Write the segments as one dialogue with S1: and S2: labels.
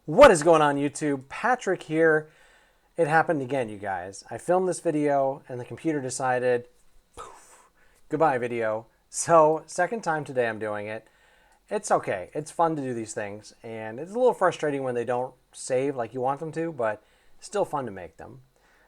S1: What is going on YouTube? Patrick here. It happened again, you guys. I filmed this video and the computer decided, poof, goodbye video. So second time today I'm doing it. It's okay. It's fun to do these things and it's a little frustrating when they don't save like you want them to, but still fun to make them.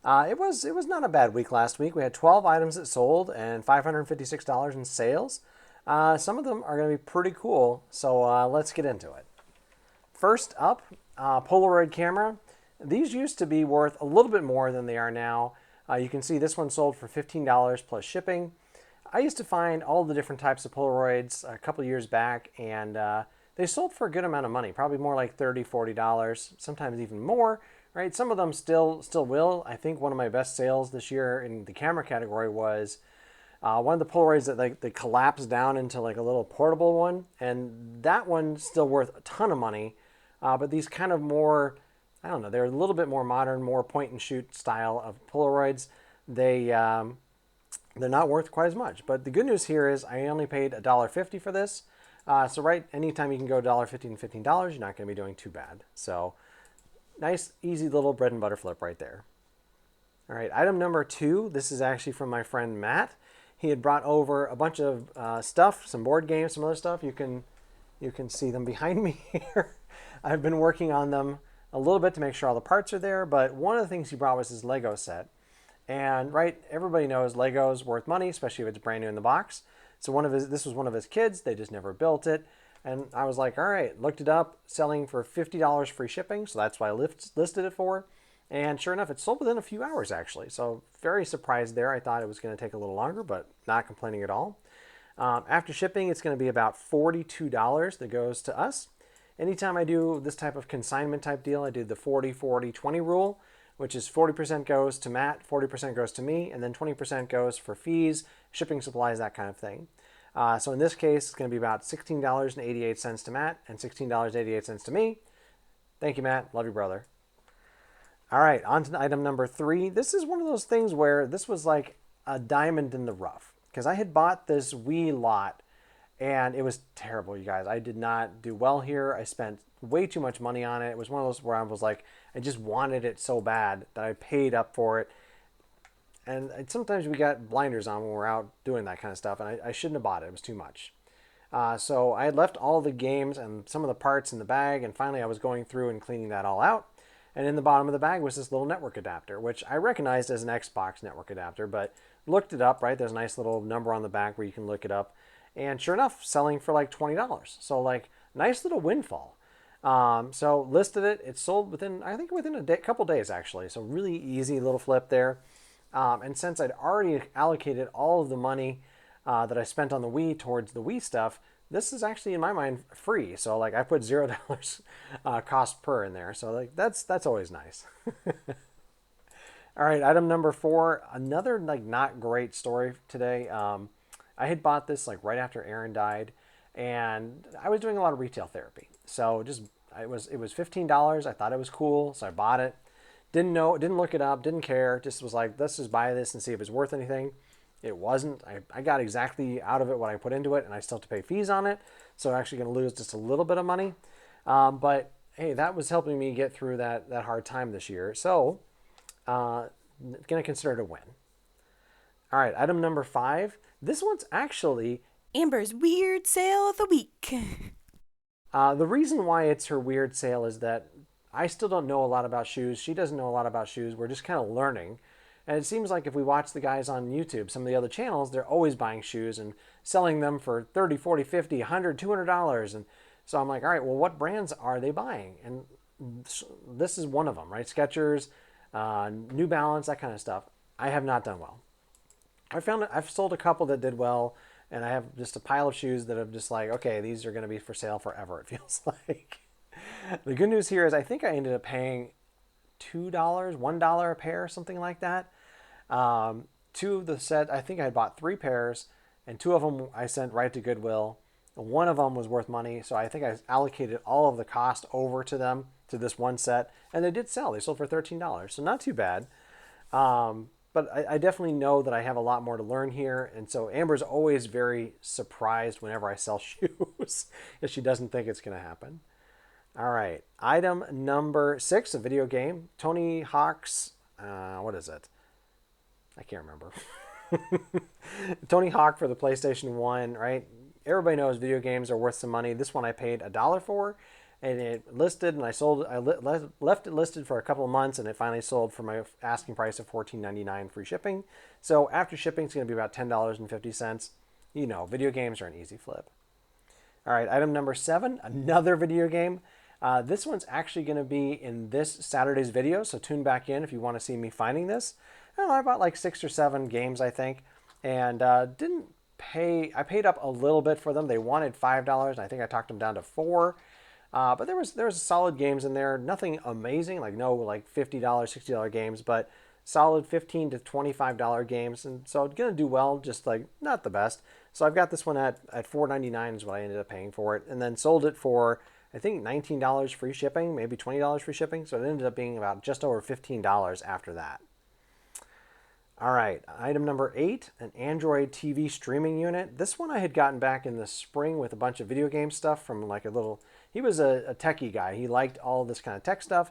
S1: It was not a bad week last week. We had 12 items that sold and $556 in sales. Some of them are going to be pretty cool, so let's get into it. First up, Polaroid camera. These used to be worth a little bit more than they are now. You can see this one sold for $15 plus shipping. I used to find all the different types of Polaroids a couple years back, and they sold for a good amount of money, probably more like $30, $40, sometimes even more. Right? Some of them still will. I think one of my best sales this year in the camera category was one of the Polaroids that they collapse down into like a little portable one, and that one's still worth a ton of money. But these kind of more, I don't know, they're a little bit more modern, more point and shoot style of Polaroids. They're not worth quite as much. But the good news here is I only paid $1.50 for this. So right, anytime you can go $1.50 and $15, you're not going to be doing too bad. So nice, easy little bread and butter flip right there. All right, item number 2. This is actually from my friend Matt. He had brought over a bunch of stuff, some board games, some other stuff. You can see them behind me here. I've been working on them a little bit to make sure all the parts are there, but one of the things he brought was his Lego set. And right, everybody knows Lego's worth money, especially if it's brand new in the box. So this was one of his kids. They just never built it. And I was like, all right, looked it up, selling for $50 free shipping. So that's what I listed it for. And sure enough, it sold within a few hours actually. So very surprised there. I thought it was going to take a little longer, but not complaining at all. After shipping, it's going to be about $42 that goes to us. Anytime I do this type of consignment type deal, I do the 40-40-20 rule, which is 40% goes to Matt, 40% goes to me, and then 20% goes for fees, shipping supplies, that kind of thing. So in this case, it's going to be about $16.88 to Matt and $16.88 to me. Thank you, Matt. Love you, brother. All right, on to item number 3. This is one of those things where this was like a diamond in the rough because I had bought this Wii lot and it was terrible, you guys. I did not do well here. I spent way too much money on it. It was one of those where I was like, I just wanted it so bad that I paid up for it. And sometimes we got blinders on when we're out doing that kind of stuff, and I shouldn't have bought it. It was too much. So I had left all the games and some of the parts in the bag, and finally I was going through and cleaning that all out. And in the bottom of the bag was this little network adapter, which I recognized as an Xbox network adapter, but looked it up, right? There's a nice little number on the back where you can look it up. And sure enough, selling for like $20. So like nice little windfall. So listed it. It sold within, I think within a couple days actually. So really easy little flip there. And since I'd already allocated all of the money that I spent on the Wii towards the Wii stuff, this is actually in my mind free. So like I put $0 cost per in there. So like that's always nice. All right, item number 4, another like not great story today. I had bought this like right after Aaron died, and I was doing a lot of retail therapy. So it was $15. I thought it was cool, so I bought it. Didn't look it up, didn't care. Just was like, let's just buy this and see if it's worth anything. It wasn't. I got exactly out of it what I put into it, and I still have to pay fees on it. So I'm actually going to lose just a little bit of money. But hey, that was helping me get through that hard time this year. So going to consider it a win. All right, item number 5. This one's actually
S2: Amber's weird sale of the week.
S1: the reason why it's her weird sale is that I still don't know a lot about shoes. She doesn't know a lot about shoes. We're just kind of learning. And it seems like if we watch the guys on YouTube, some of the other channels, they're always buying shoes and selling them for 30, 40, 50, 100, $200. And so I'm like, all right, well, what brands are they buying? And this is one of them, right? Skechers, New Balance, that kind of stuff. I have not done well. I've sold a couple that did well, and I have just a pile of shoes that have just like, okay, these are going to be for sale forever, it feels like. The good news here is I think I ended up paying $2, $1 a pair, something like that. Two of the set, I think I had bought 3 pairs, and 2 of them I sent right to Goodwill. One of them was worth money, so I think I allocated all of the cost over to them, to this one set, and they did sell. They sold for $13, so not too bad. But I definitely know that I have a lot more to learn here. And so Amber's always very surprised whenever I sell shoes if she doesn't think it's going to happen. All right. Item number 6, a video game. Tony Hawk's, what is it? I can't remember. Tony Hawk for the PlayStation 1, right? Everybody knows video games are worth some money. This one I paid $1 for, and it listed, and I sold. Left it listed for a couple of months, and it finally sold for my asking price of $14.99 free shipping. So after shipping, it's going to be about $10.50. You know, video games are an easy flip. All right, item number 7, another video game. This one's actually going to be in this Saturday's video, so tune back in if you want to see me finding this. I don't know, I bought like 6 or 7 games, I think, and didn't pay. I paid up a little bit for them. They wanted $5, and I think I talked them down to 4. But there was solid games in there. Nothing amazing, like no like $50, $60 games, but solid $15 to $25 games, and so it's gonna do well. Just like not the best. So I've got this one at $4.99 is what I ended up paying for it, and then sold it for I think $19 free shipping, maybe $20 free shipping. So it ended up being about just over $15 after that. All right, item number 8, an Android TV streaming unit. This one I had gotten back in the spring with a bunch of video game stuff from like a little, he was a techie guy. He liked all this kind of tech stuff.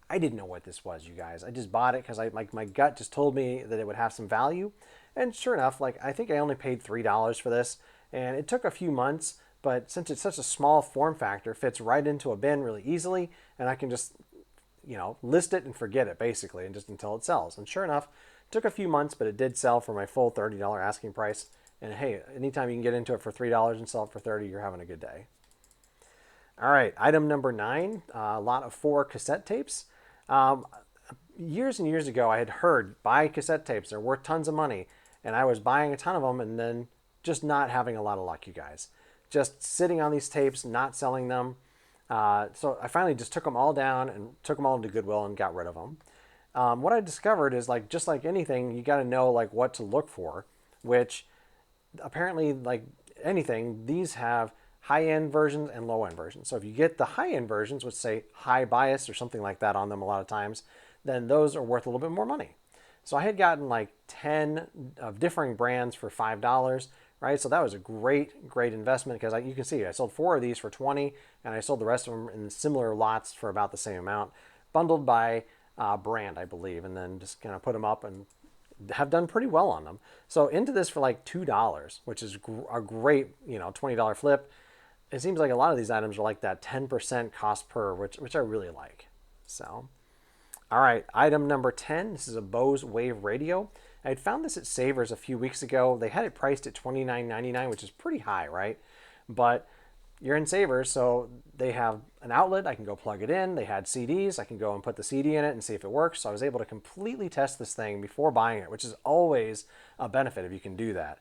S1: I didn't know what this was, you guys. I just bought it because like my gut just told me that it would have some value. And sure enough, like I think I only paid $3 for this, and it took a few months, but since it's such a small form factor, fits right into a bin really easily, and I can just, list it and forget it basically, and just until it sells. And sure enough, it took a few months, but it did sell for my full $30 asking price. And hey, anytime you can get into it for $3 and sell it for $30, you're having a good day. All right, item number 9, a lot of 4 cassette tapes. Years and years ago, I had heard buy cassette tapes. They're worth tons of money. And I was buying a ton of them and then just not having a lot of luck, you guys. Just sitting on these tapes, not selling them. So I finally just took them all down and took them all into Goodwill and got rid of them. What I discovered is like just like anything, you got to know like what to look for, which apparently like anything, these have high-end versions and low-end versions. So if you get the high-end versions, which say high bias or something like that on them a lot of times, then those are worth a little bit more money. So I had gotten like 10 of differing brands for $5, right? So that was a great investment because you can see I sold 4 of these for 20, and I sold the rest of them in similar lots for about the same amount, bundled by brand, I believe, and then just kind of put them up and have done pretty well on them. So into this for like $2, which is a great, $20 flip. It seems like a lot of these items are like that 10% cost per, which I really like. So, all right, item number 10. This is a Bose Wave radio. I had found this at Savers a few weeks ago. They had it priced at $29.99, which is pretty high, right? But you're in Savers, so they have an outlet. I can go plug it in. They had CDs. I can go and put the CD in it and see if it works. So I was able to completely test this thing before buying it, which is always a benefit if you can do that.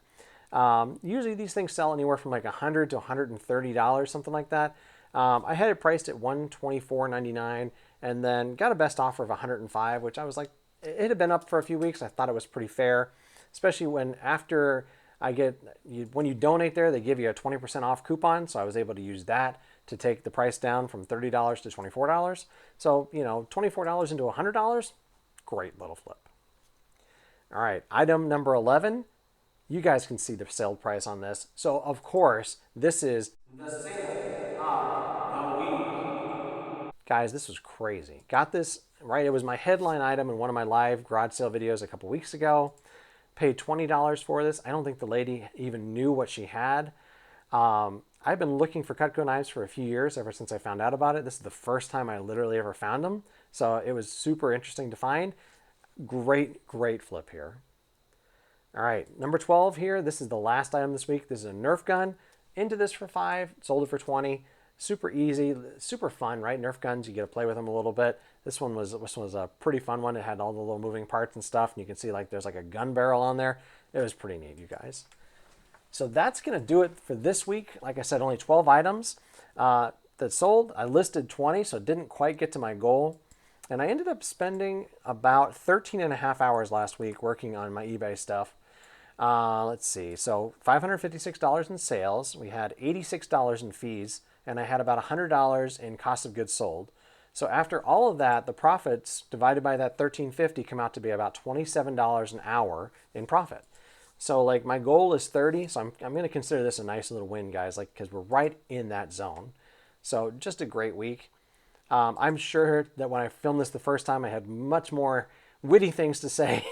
S1: Usually these things sell anywhere from like $100 to $130, something like that. I had it priced at $124.99 and then got a best offer of $105, which I was like, it had been up for a few weeks. I thought it was pretty fair, especially when when you donate there, they give you a 20% off coupon. So I was able to use that to take the price down from $30 to $24. So, $24 into $100, great little flip. All right, item number 11. You guys can see the sale price on this. So, of course, this is the sale of the week. Guys, this was crazy. Got this, right? It was my headline item in one of my live garage sale videos a couple weeks ago. Paid $20 for this. I don't think the lady even knew what she had. I've been looking for Cutco knives for a few years, ever since I found out about it. This is the first time I literally ever found them. So it was super interesting to find. Great flip here. All right, number 12 here. This is the last item this week. This is a Nerf gun. Into this for $5, sold it for $20. Super easy, super fun, right? Nerf guns, you get to play with them a little bit. This one was a pretty fun one. It had all the little moving parts and stuff, and you can see like there's like a gun barrel on there. It was pretty neat, you guys. So that's gonna do it for this week. Like I said, only 12 items that sold. I listed 20, so it didn't quite get to my goal. And I ended up spending about 13 and a half hours last week working on my eBay stuff. Let's see, so $556 in sales. We had $86 in fees, and I had about $100 in cost of goods sold. So after all of that, the profits divided by that $13.50 come out to be about $27 an hour in profit. So like my goal is 30, so I'm going to consider this a nice little win, guys, like because we're right in that zone. So just a great week. I'm sure that when I filmed this the first time, I had much more witty things to say.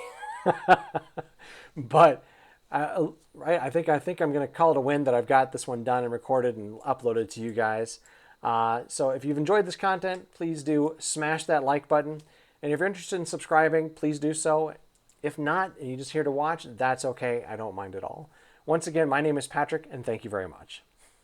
S1: But right, I think I'm going to call it a win that I've got this one done and recorded and uploaded to you guys. So if you've enjoyed this content, please do smash that like button. And if you're interested in subscribing, please do so. If not, and you're just here to watch, that's okay. I don't mind at all. Once again, my name is Patrick, and thank you very much.